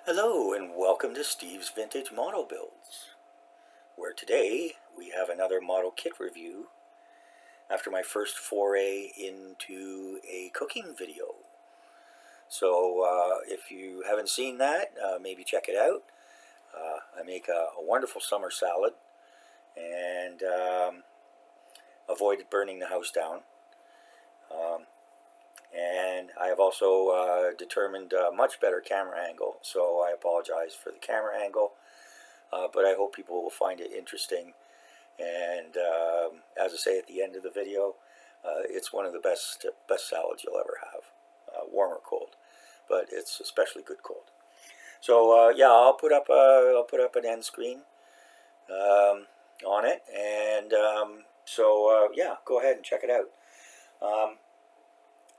Hello and welcome to Steve's Vintage Model Builds, where today we have another model kit review after my first foray into a cooking video. So if you haven't seen that, maybe check it out. I make a wonderful summer salad and avoided burning the house down. And I have also determined a much better camera angle, so I apologize for the camera angle, but I hope people will find it interesting. And as I say at the end of the video, it's one of the best salads you'll ever have, warm or cold, but it's especially good cold. So yeah, I'll put up an end screen on it, and yeah, go ahead and check it out.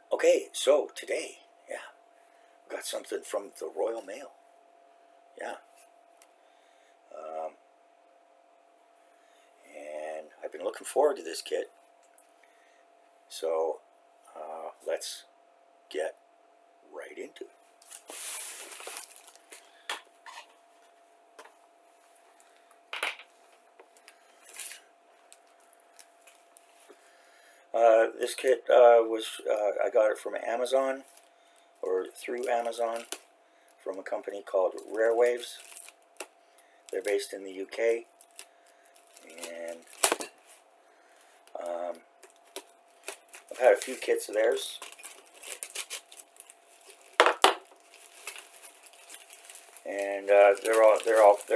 Okay, so today, yeah, got something from the Royal Mail. Yeah. And I've been looking forward to this kit. So let's get right into it. This kit I got it from Amazon, or through Amazon, from a company called Rare Waves. They're based in the UK, and I've had a few kits of theirs. And they're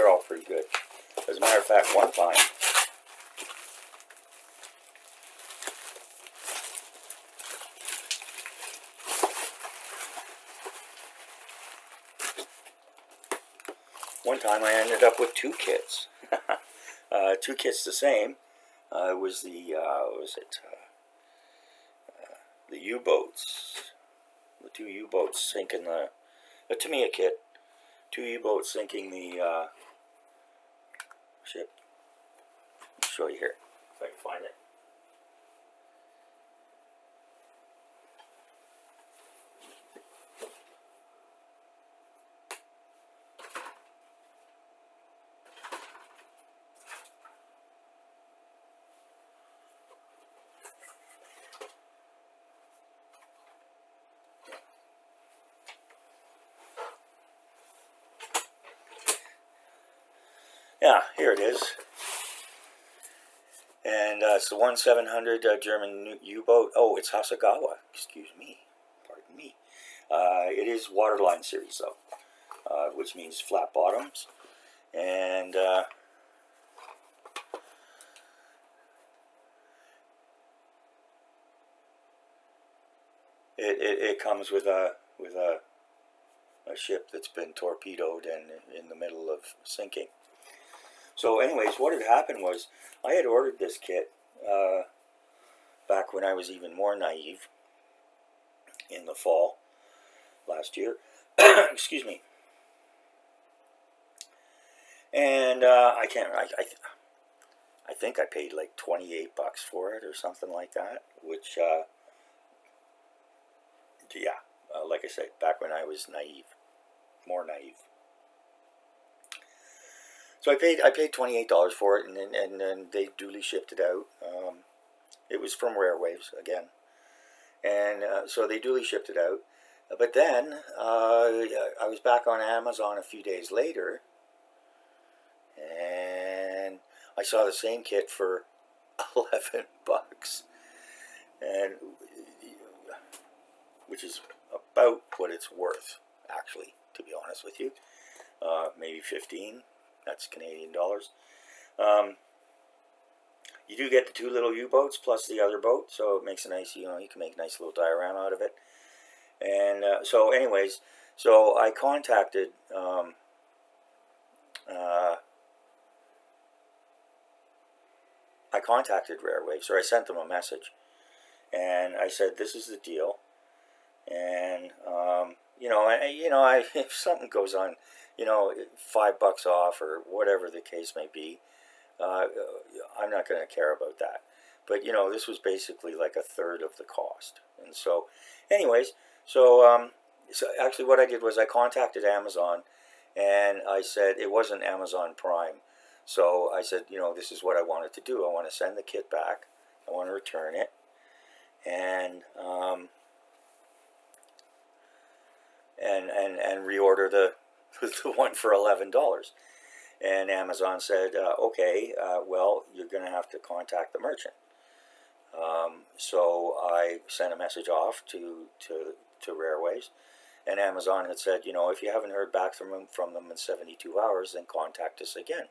all pretty good. As a matter of fact, one time I ended up with two kits. Two kits the same. It was the the U-boats, the two U-boats sinking the Tamiya kit. Two U-boats sinking the ship. I'll show you here if I can find it. Yeah, here it is. And it's the 1700 German U-boat. Oh, it's Hasegawa. Excuse me. Pardon me. It is waterline series, though, which means flat bottoms. And it comes with a ship that's been torpedoed and in the middle of sinking. So anyways, what had happened was I had ordered this kit back when I was even more naive in the fall last year. Excuse me. And I think I paid like $28 for it or something like that, which yeah, like I said, back when I was naive, more naive. So I paid $28 for it, and then they duly shipped it out. It was from Rare Waves again, and so they duly shipped it out. But then I was back on Amazon a few days later, and I saw the same kit for $11, and which is about what it's worth, actually, to be honest with you. Maybe 15. That's Canadian dollars. You do get the two little U-boats plus the other boat, so it makes a nice, you can make a nice little diorama out of it. And so anyways, so I contacted Rare Waves, or I sent them a message, and I said, this is the deal. And if something goes on, $5 off or whatever the case may be, I'm not going to care about that. But this was basically like a third of the cost. And so anyways, so actually what I did was I contacted Amazon, And I said it wasn't Amazon Prime. So I said, this is what I wanted to do. I want to send the kit back. I want to return it. And and reorder the the one for $11. And Amazon said, okay, well, you're going to have to contact the merchant. So I sent a message off to Rareways, and Amazon had said, if you haven't heard back from them in 72 hours, then contact us again.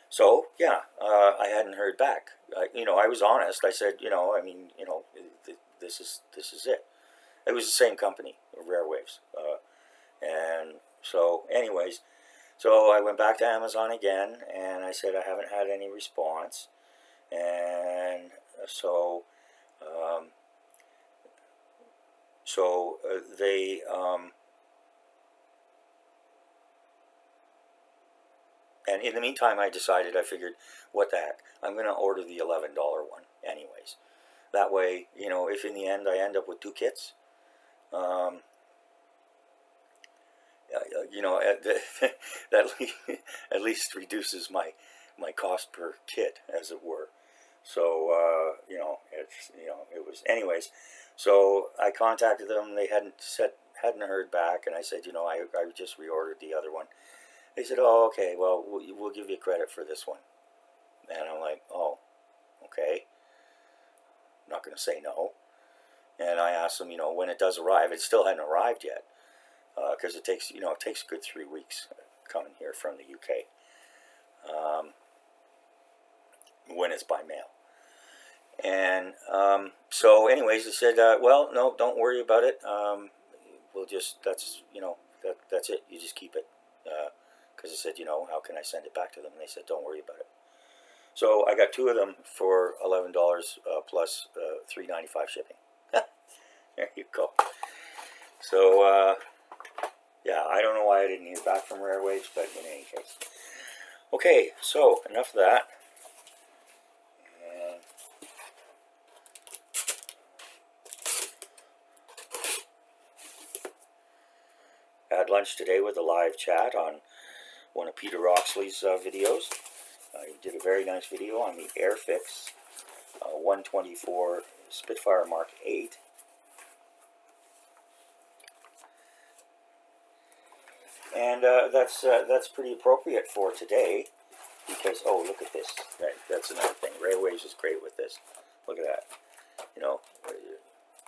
So yeah, I hadn't heard back. I was honest. I said, this is it. It was the same company, Rarewaves, and so, anyways, so I went back to Amazon again, and I said I haven't had any response, and so they and in the meantime, I figured, what the heck, I'm going to order the $11 one anyways. That way, if in the end I end up with two kits, that at least reduces my cost per kit, as it were. So it was, anyways. So I contacted them. They hadn't heard back, and I said, I just reordered the other one. They said, oh, okay, well, we'll give you credit for this one. And I'm like, oh, okay. I'm not going to say no. And I asked them, when it does arrive. It still hadn't arrived yet, because it takes a good 3 weeks coming here from the UK, when it's by mail. And so anyways, they said, well, no, don't worry about it. We'll just, that's it. You just keep it. Because I said, how can I send it back to them? And they said, don't worry about it. So I got two of them for $11 plus $3.95 shipping. There you go. So yeah, I don't know why I didn't hear back from Rareways, but in any case. Okay, so enough of that. And had lunch today with a live chat on one of Peter Roxley's videos. He did a very nice video on the Airfix 124 Spitfire Mark 8. And that's pretty appropriate for today, because, oh, look at this. That's another thing. Rareways is great with this. Look at that.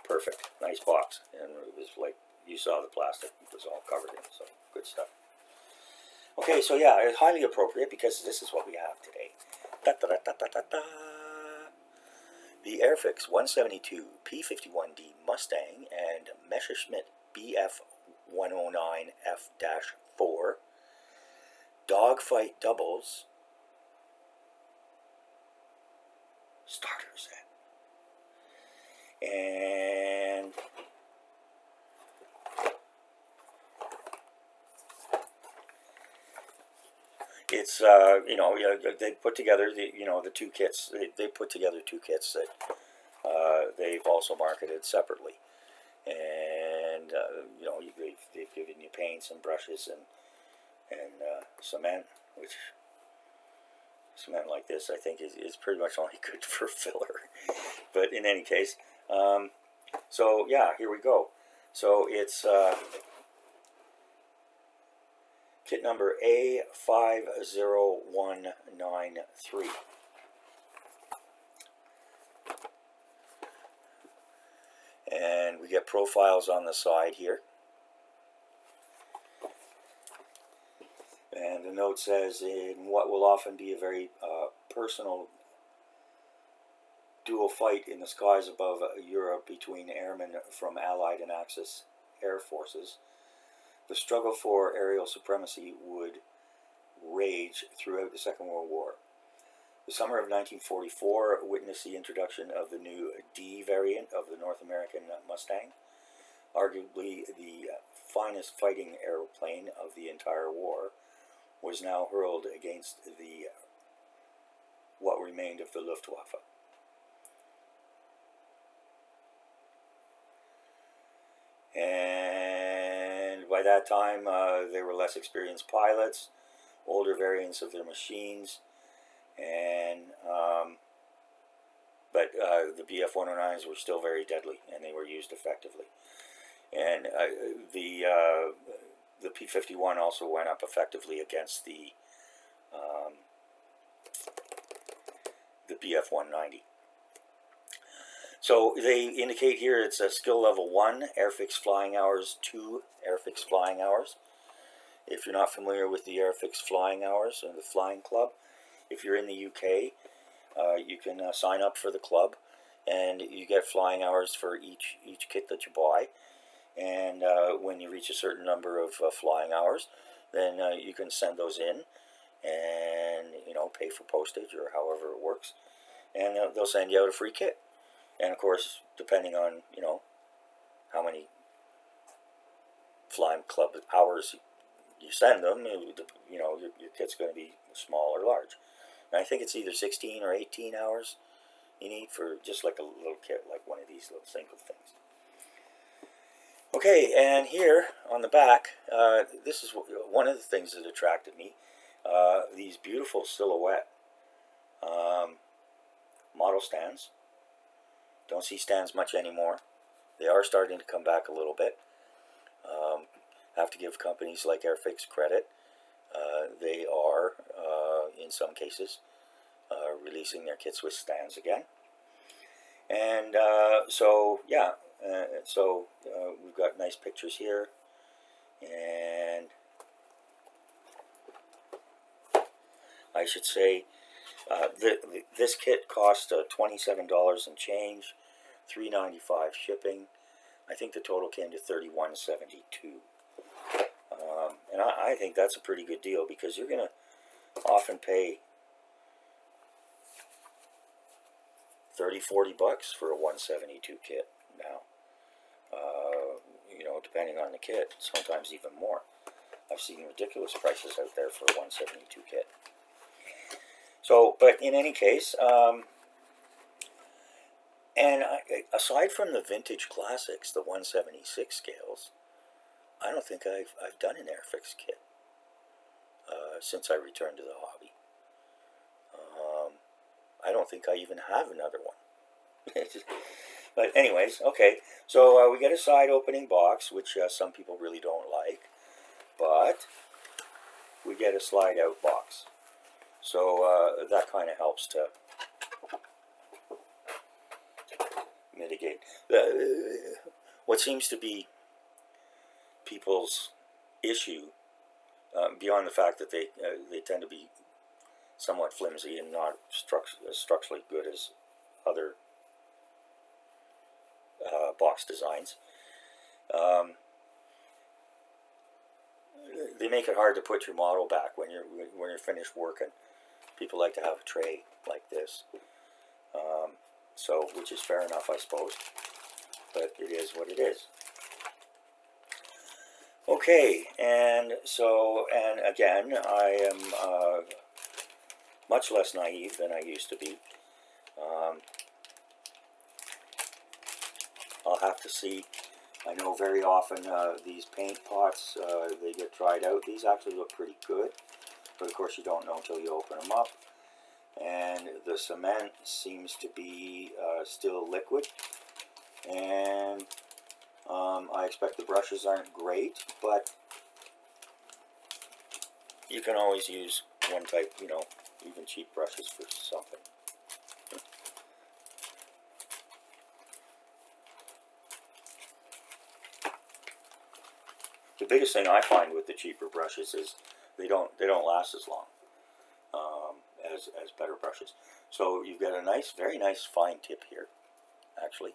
Perfect. Nice box. And it was like, you saw the plastic. It was all covered in, so good stuff. Okay, so yeah, it's highly appropriate because this is what we have today. Da, da, da, da, da, da. The Airfix 172 P51D Mustang and Messerschmitt BF 109F-4 Dogfight Doubles starter set. And it's they put together the two kits. They put together two kits that they've also marketed separately, and they've given you paints and brushes and cement, which cement like this I think is pretty much only good for filler. But in any case, so yeah, here we go. So it's kit number A50193. And we get profiles on the side here. And the note says, in what will often be a very personal dual fight in the skies above Europe between airmen from Allied and Axis air forces, the struggle for aerial supremacy would rage throughout the Second World War. The summer of 1944 witnessed the introduction of the new D variant of the North American Mustang, arguably the finest fighting airplane of the entire war, was now hurled against what remained of the Luftwaffe. And by by that time, they were less experienced pilots, older variants of their machines, and but the BF-109s were still very deadly, and they were used effectively. And the P-51 also went up effectively against the BF-190. So they indicate here it's a skill level 1, airfix flying hours, 2 airfix flying hours. If you're not familiar with the airfix flying hours and the flying club, if you're in the UK, you can sign up for the club, and you get flying hours for each kit that you buy. And when you reach a certain number of flying hours, then you can send those in, and pay for postage or however it works, and they'll send you out a free kit. And of course, depending on how many flying club hours you send them, your kit's going to be small or large. And I think it's either 16 or 18 hours you need for just like a little kit, like one of these little single things. Okay, and here on the back, this is one of the things that attracted me. These beautiful silhouette model stands. Don't see stands much anymore. They are starting to come back a little bit. Have to give companies like Airfix credit. They are, in some cases, releasing their kits with stands again. And so, yeah, we've got nice pictures here. And I should say, this kit cost $27 and change, $3.95 shipping. I think the total came to $31.72. And I think that's a pretty good deal, because you're going to often pay $30-40 for a 172 kit now. Depending on the kit, sometimes even more. I've seen ridiculous prices out there for a 172 kit. So, but in any case, aside from the vintage classics, the 176 scales, I don't think I've done an Airfix kit since I returned to the hobby. I don't think I even have another one. But anyways, okay, so we get a side opening box, which some people really don't like, but we get a slide out box. So that kind of helps to mitigate. What seems to be people's issue, beyond the fact that they tend to be somewhat flimsy and not structurally good as other box designs, they make it hard to put your model back when you're finished working. People like to have a tray like this, so which is fair enough, I suppose, but it is what it is. Okay, and so, and again, I am much less naive than I used to be. I'll have to see. I know very often these paint pots, they get dried out. These actually look pretty good, but of course you don't know until you open them up. And the cement seems to be still liquid, and I expect the brushes aren't great, but you can always use one type, even cheap brushes for something. The biggest thing I find with the cheaper brushes is they don't last as long as better brushes. So you've got a nice, very nice fine tip here, actually,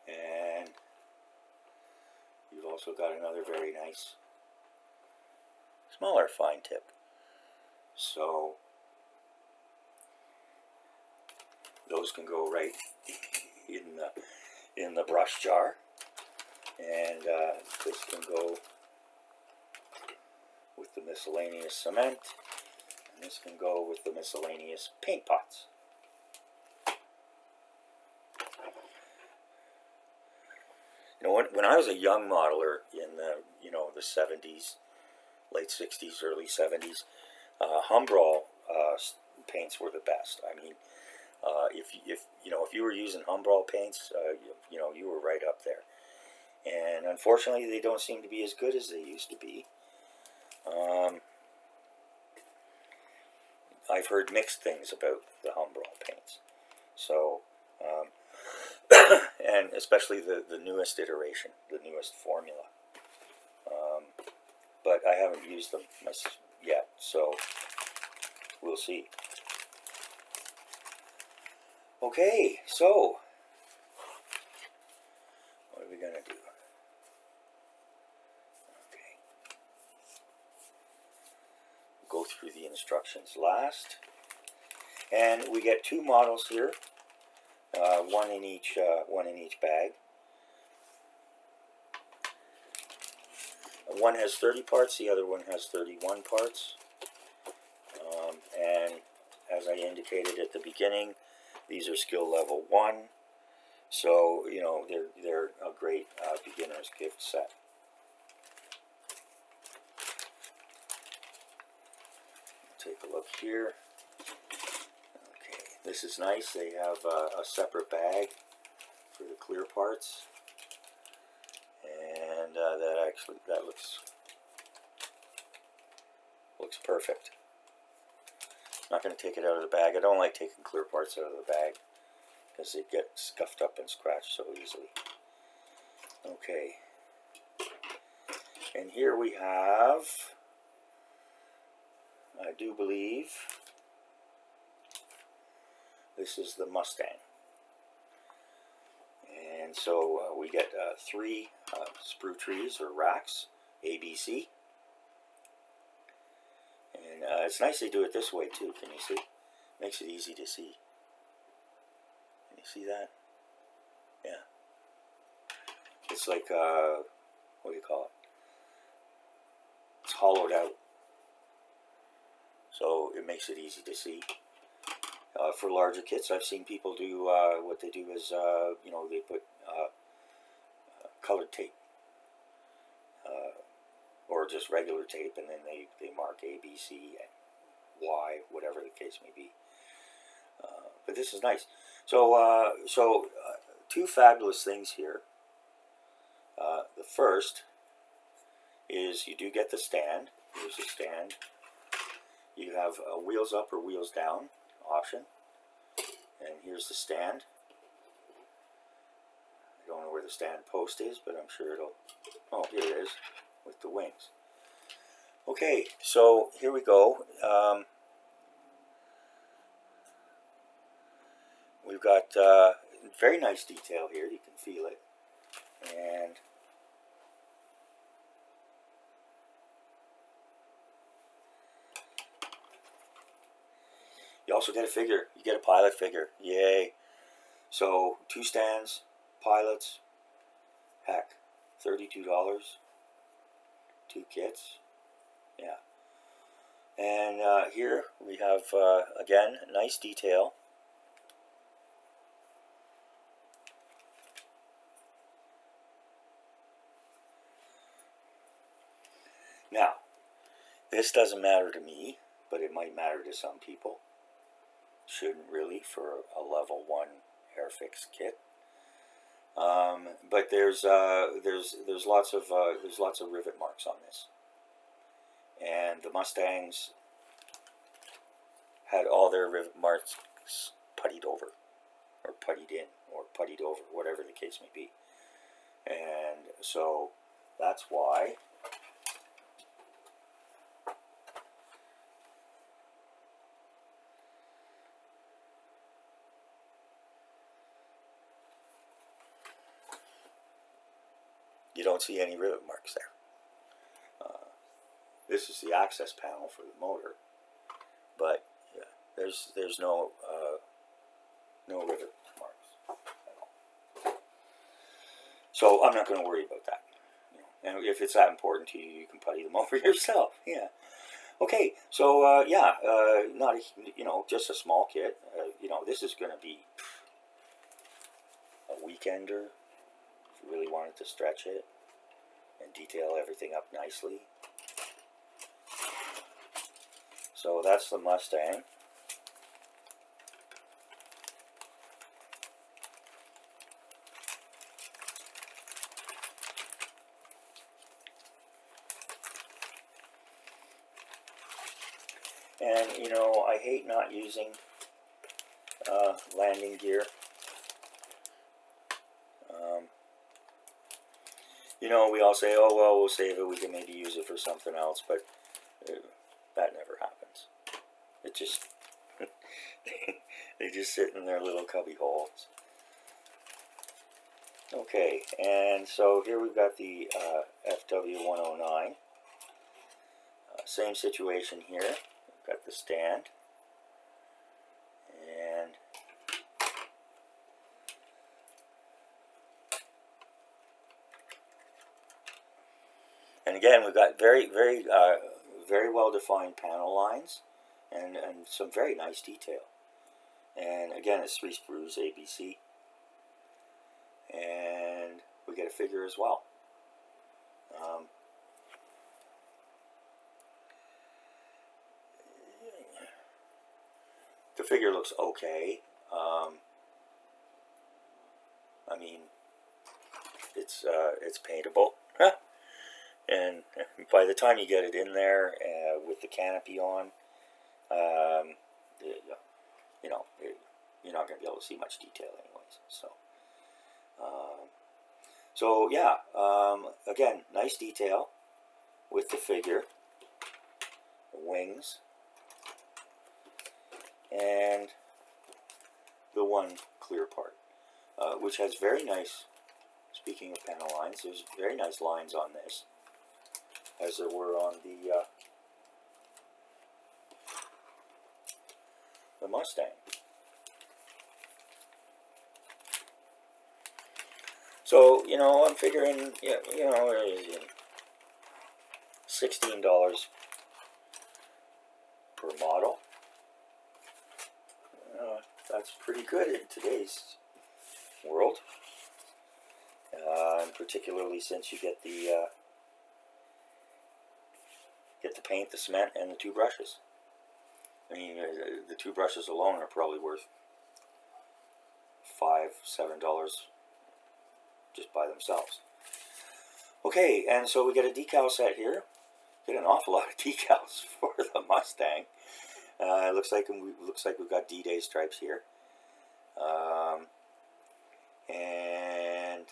and you've also got another very nice smaller fine tip. So those can go right in the brush jar, and this can go with the miscellaneous cement, and this can go with the miscellaneous paint pots. You know, when I was a young modeler in the, you know, the 70s, late 60s, early 70s, Humbrol paints were the best. I mean, if you know, if you were using Humbrol paints, you know, you were right up there. And unfortunately, they don't seem to be as good as they used to be. I've heard mixed things about the Humbrol paints. So, and especially the newest iteration, the newest formula. But I haven't used them yet, so we'll see. Okay, so what are we going to do? Okay. Go through the instructions last. And we get two models here, one in each bag. One has 30 parts, the other one has 31 parts. And as I indicated at the beginning, these are skill level 1. So, you know, they're a great beginner's gift set. Take a look here. Okay, this is nice. They have a separate bag for the clear parts. And that looks perfect. Not going to take it out of the bag. I don't like taking clear parts out of the bag because they get scuffed up and scratched so easily. Okay. And here we have, I do believe, this is the Mustang. And so we get 3 sprue trees or racks, ABC. And it's nice they do it this way too, can you see? Makes it easy to see. Can you see that? Yeah. It's like, what do you call it? It's hollowed out. So it makes it easy to see. For larger kits, I've seen people do, what they do is, you know, they put colored tape. Or just regular tape, and then they mark A, B, C, Y, whatever the case may be. But this is nice. So, two fabulous things here. The first is you do get the stand. Here's the stand. You have a wheels up or wheels down option. And here's the stand. I don't know where the stand post is, but I'm sure it'll... Oh, here it is, with the wings. Okay, so here we go. We've got very nice detail here. You can feel it. And you also get a figure. You get a pilot figure. Yay. So 2 stands, pilots, heck, $32. 2 kits. Yeah. And here we have, again, nice detail. Now, this doesn't matter to me, but it might matter to some people. Shouldn't really for a level 1 Airfix kit. But there's lots of rivet marks on this, and the Mustangs had all their rivet marks puttied over, or puttied in, or puttied over, whatever the case may be. And so that's why you don't see any rivet marks there. This is the access panel for the motor, but yeah, there's no rivet marks at all. So I'm not going to worry about that. You know, and if it's that important to you, you can putty them over yourself. Yeah. Okay. So yeah, not a, you know, just a small kit. You know, this is going to be a weekender if you really wanted to stretch it and detail everything up nicely. So that's the Mustang. And, you know, I hate not using landing gear. You know, we all say, oh, well, we'll save it, we can maybe use it for something else, but that never happens. It just, they just sit in their little cubby holes. Okay, and so here we've got the FW109. Same situation here. We've got the stand. And again, we've got very well defined panel lines and some very nice detail. And again, it's 3 sprues ABC. And we get a figure as well. The figure looks okay. I mean, it's paintable. And by the time you get it in there with the canopy on, you know, you're not going to be able to see much detail anyways. So yeah, again, nice detail with the figure, the wings, and the one clear part, which has very nice, speaking of panel lines, there's very nice lines on this, as there were on the Mustang. So, you know, I'm figuring, you know, $16 per model. That's pretty good in today's world, and particularly since you get the paint, the cement, and the 2 brushes. I mean, the 2 brushes alone are probably worth $5–7 just by themselves. Okay, and so we get a decal set here. Get an awful lot of decals for the Mustang. It looks like we've got D-Day stripes here, and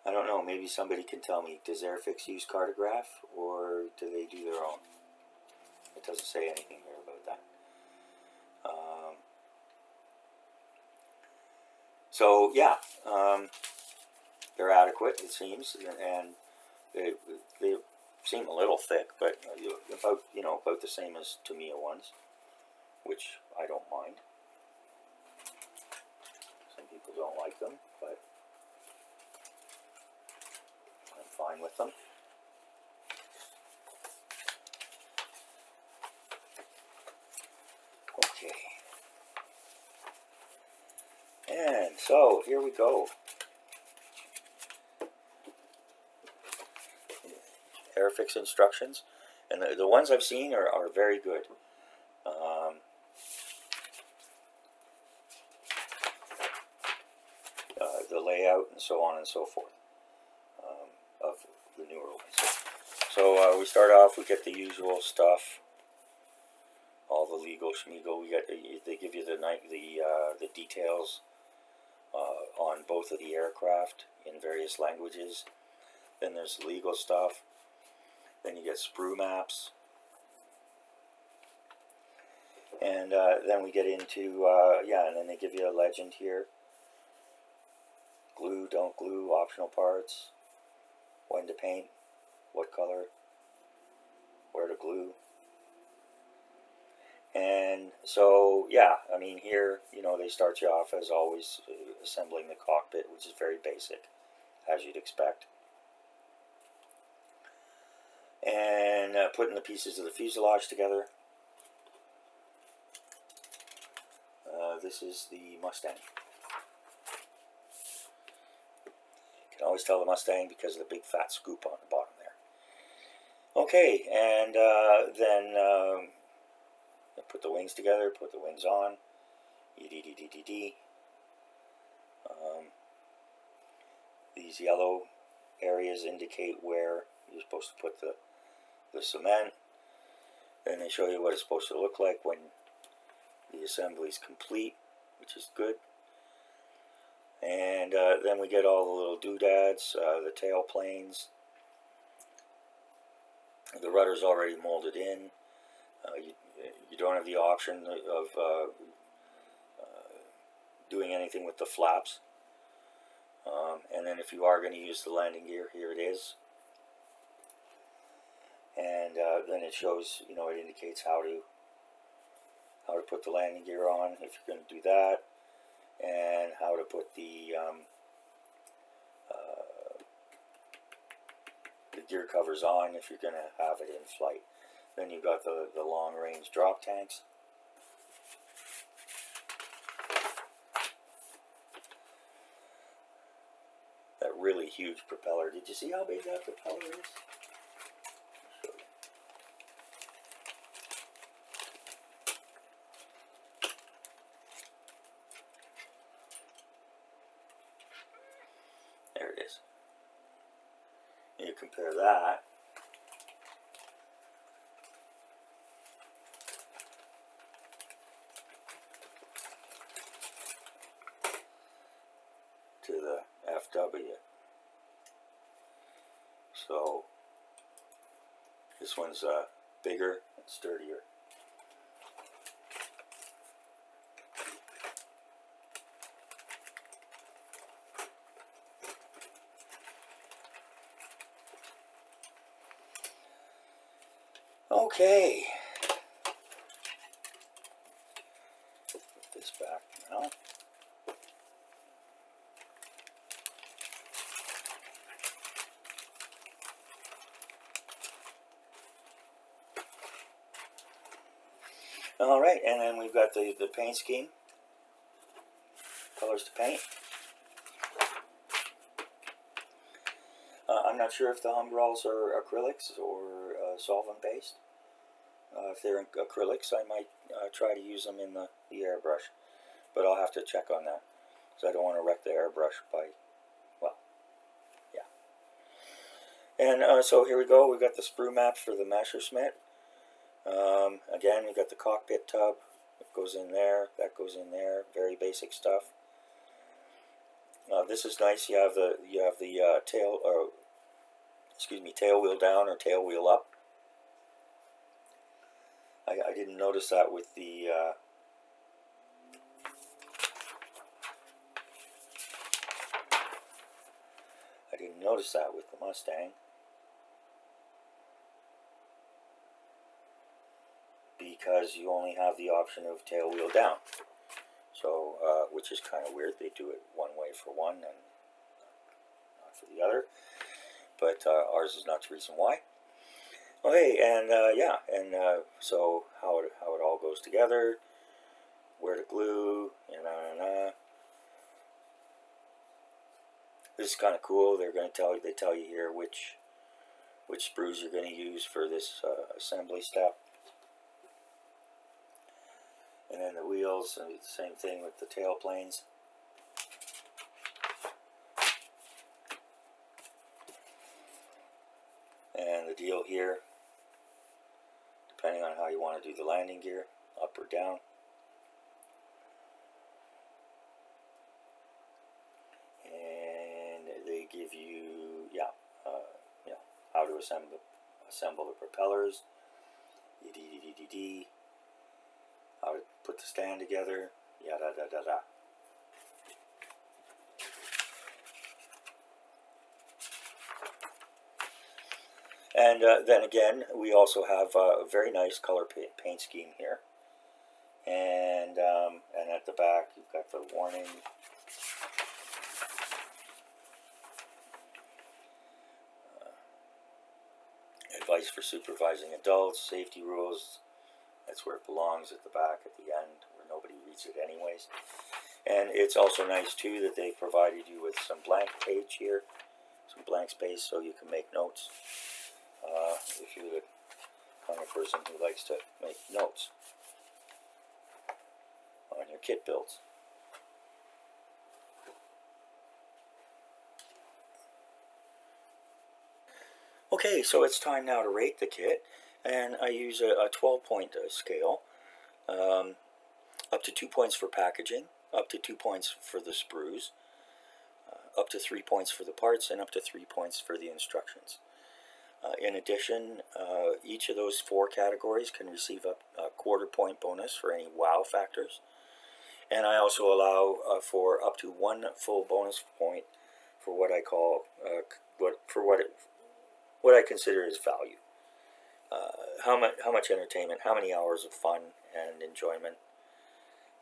I don't know. Maybe somebody can tell me. Does Airfix use Cartograph, or do they do their own? It doesn't say anything here about that. So yeah, they're adequate, it seems, and they seem a little thick, but about, you know, about the same as Tamiya ones, which I don't mind. Some people don't like them, but I'm fine with them. Okay. And so here we go. Airfix instructions, and the ones I've seen are very good. The layout and so on and so forth of the newer ones. So we start off, we get the usual stuff, all the legal schmeagle. We get, they give you the details on both of the aircraft in various languages. Then there's the legal stuff. Then you get sprue maps, and then we get into yeah, and then they give you a legend here. Glue, don't glue, optional parts, when to paint, what color, where to glue. And so yeah, I mean, here, you know, they start you off as always assembling the cockpit, which is very basic, as you'd expect. And putting the pieces of the fuselage together. This is the Mustang. can always tell the Mustang because of the big fat scoop on the bottom there. Okay, and then put the wings together, put the wings on. These yellow areas indicate where you're supposed to put the cement. Then they show you what it's supposed to look like when the assembly is complete, which is good. And then we get all the little doodads, the tail planes. The rudder's already molded in. You don't have the option of doing anything with the flaps. And then if you are going to use the landing gear, here it is. And then it shows, you know, it indicates how to put the landing gear on if you're going to do that, and how to put the gear covers on if you're going to have it in flight. Then you've got the long range drop tanks. That really huge propeller. Did you see how big that propeller is? There it is. You compare that to the FW. So this one's bigger and sturdier. Okay, put this back now. All right, and then we've got the paint scheme, colors to paint. I'm not sure if the umbrals are acrylics or solvent based. If they're acrylics, I might try to use them in the airbrush, but I'll have to check on that, because I don't want to wreck the airbrush by, well, yeah. And so here we go, we've got the sprue map for the Messerschmitt. Again, we've got the cockpit tub, it goes in there, that goes in there, very basic stuff. This is nice, you have the tail wheel down or tail wheel up. I didn't notice that with the Mustang, because you only have the option of tail wheel down. So, which is kind of weird. They do it one way for one and not for the other. But ours is not the reason why. Okay, and yeah, and so how it all goes together, where to glue, This is kind of cool. They're going to they tell you here which sprues you're going to use for this assembly step. And then the wheels, and the same thing with the tail planes. And the deal here, depending on how you want to do the landing gear, up or down. And they give you, how to assemble the propellers, how to put the stand together, yada da da da. And then again, we also have a very nice color paint scheme here. And at the back, you've got the warning. Advice for supervising adults, safety rules. That's where it belongs, at the back, at the end, where nobody reads it anyways. And it's also nice, too, that they provided you with some blank page here blank space so you can make notes if you're the kind of person who likes to make notes on your kit builds. Okay, so it's time now to rate the kit, and I use a 12-point scale. Up to 2 points for packaging, up to 2 points for the sprues, up to 3 points for the parts, and up to 3 points for the instructions. In addition, each of those 4 categories can receive a quarter-point bonus for any wow factors. And I also allow for up to 1 full bonus point for what I call what I consider as value. How much entertainment, how many hours of fun and enjoyment,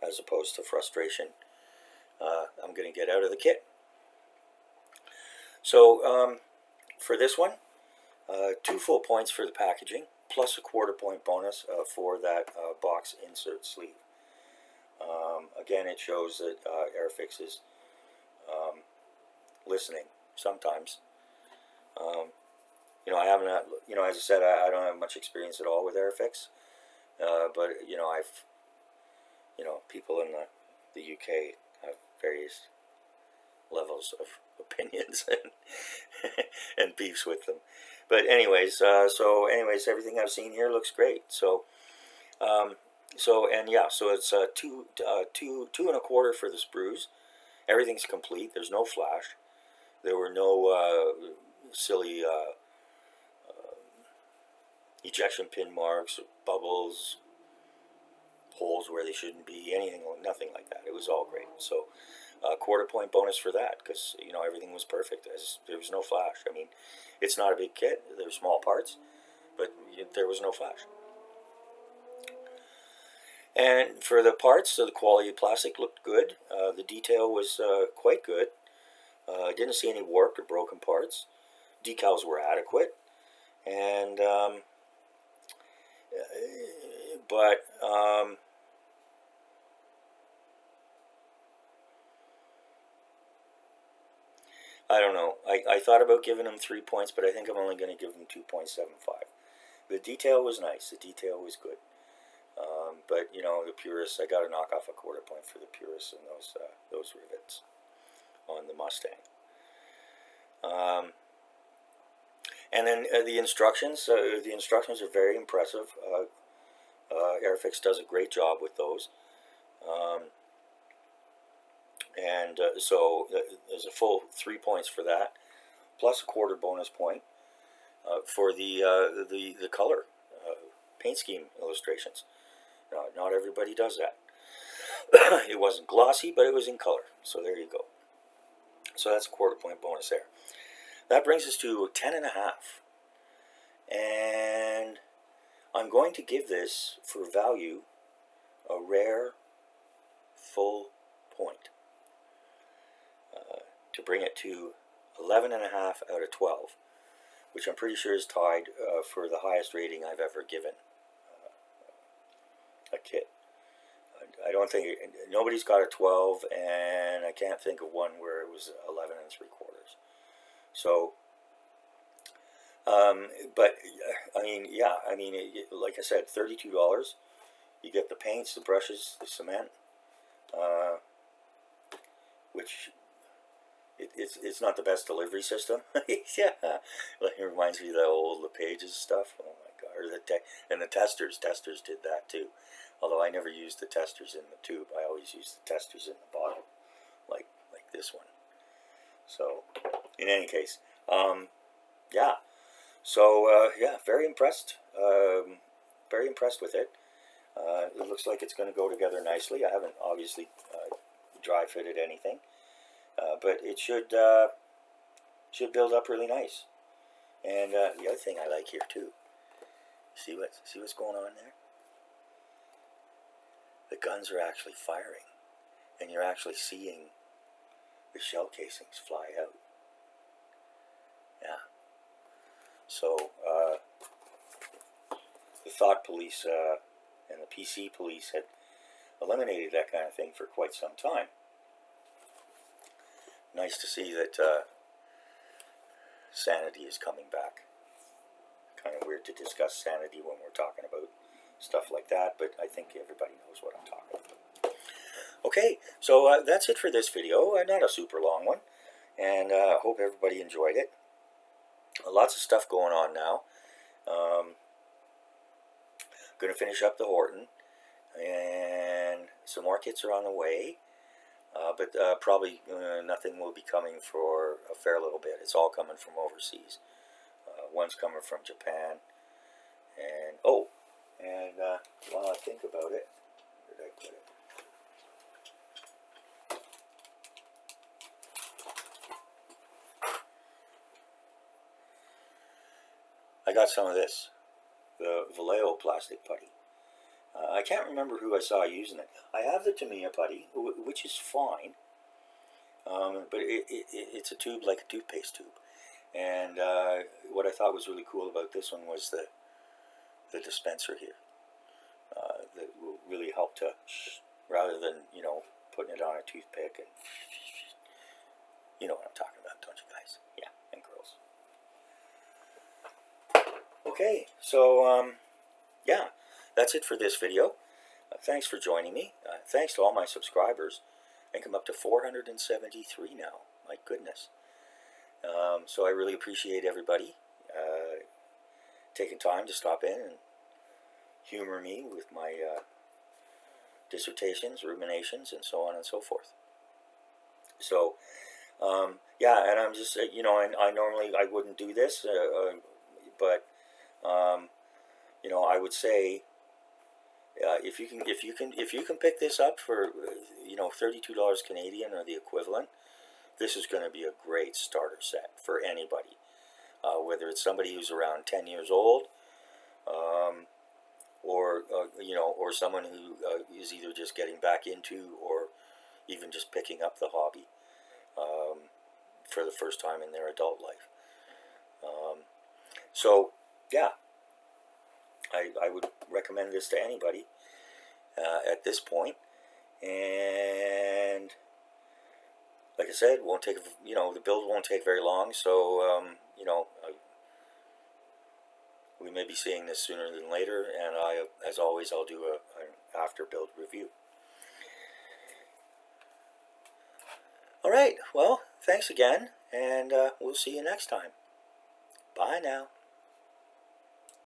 as opposed to frustration, I'm going to get out of the kit. So for this one, 2 full points for the packaging, plus a quarter-point bonus for that box insert sleeve. Again, it shows that Airfix is listening sometimes. I haven't, as I said, I don't have much experience at all with Airfix, but people in the UK have various levels of opinions and beefs with them. But anyways, everything I've seen here looks great. So it's 2 2.25 for the sprues. Everything's complete. There's no flash. There were no silly ejection pin marks, bubbles, holes where they shouldn't be, nothing like that. It was all great. So quarter-point bonus for that, because everything was perfect. There was no flash. I mean, it's not a big kit. They're small parts, but there was no flash. And for the parts, the quality of plastic looked good. The detail was quite good. I didn't see any warped or broken parts. Decals were adequate, and I don't know. I thought about giving them 3 points, but I think I'm only going to give them 2.75. The detail was nice. The detail was good. But the purists, I got to knock off a quarter point for the purists and those rivets on the Mustang. And then the instructions. The instructions are very impressive. Airfix does a great job with those. So there's a full 3 points for that, plus a quarter bonus point for the color paint scheme illustrations. Not everybody does that. It wasn't glossy, but it was in color. So there you go. So that's a quarter-point bonus there. That brings us to 10.5. And I'm going to give this, for value, a rare full point. To bring it to 11.5 out of 12, which I'm pretty sure is tied for the highest rating I've ever given a kit. I don't think nobody's got a 12, and I can't think of one where it was 11 3/4. So, but I mean, yeah, I mean, like I said, $32. You get the paints, the brushes, the cement, which it's not the best delivery system. Yeah, like, it reminds me of the old LePage's stuff. Oh my god! And the testers did that too. Although I never used the testers in the tube, I always used the testers in the bottle, like this one. So, in any case, yeah. So yeah, very impressed. Very impressed with it. It looks like it's going to go together nicely. I haven't obviously dry fitted anything, but it should build up really nice. And the other thing I like here too. See what's going on there? The guns are actually firing, and you're actually seeing the shell casings fly out. Yeah. So the thought police and the PC police had eliminated that kind of thing for quite some time. Nice to see that sanity is coming back. Kind of weird to discuss sanity when we're talking about stuff like that, but I think everybody knows what I'm talking about. Okay, so that's it for this video. Not a super long one, and hope everybody enjoyed it. Lots of stuff going on now. Going to finish up the Horton, and some more kits are on the way, but probably nothing will be coming for a fair little bit. It's all coming from overseas. One's coming from Japan, and while I think about it, where did I put it? I got some of this, the Vallejo plastic putty. I can't remember who I saw using it. I have the Tamiya putty, which is fine, but it's a tube like a toothpaste tube. And what I thought was really cool about this one was the dispenser here. That will really help to, rather than, putting it on a toothpick, and you know what I'm talking about, don't you guys? Yeah, and girls. Okay, so yeah, that's it for this video. Thanks for joining me. Thanks to all my subscribers. I think I'm up to 473 now. My goodness. So I really appreciate everybody taking time to stop in and humor me with my dissertations, ruminations, and so on and so forth. So, yeah, and I'm just, I normally I wouldn't do this, but I would say, if you can pick this up for $32 Canadian or the equivalent, this is going to be a great starter set for anybody, whether it's somebody who's around 10 years old, or someone who is either just getting back into, or even just picking up the hobby for the first time in their adult life. So yeah, I would recommend this to anybody at this point. And like I said, won't take, the build won't take very long, so we may be seeing this sooner than later, and as always, I'll do an after build review. Alright, well, thanks again, and we'll see you next time. Bye now.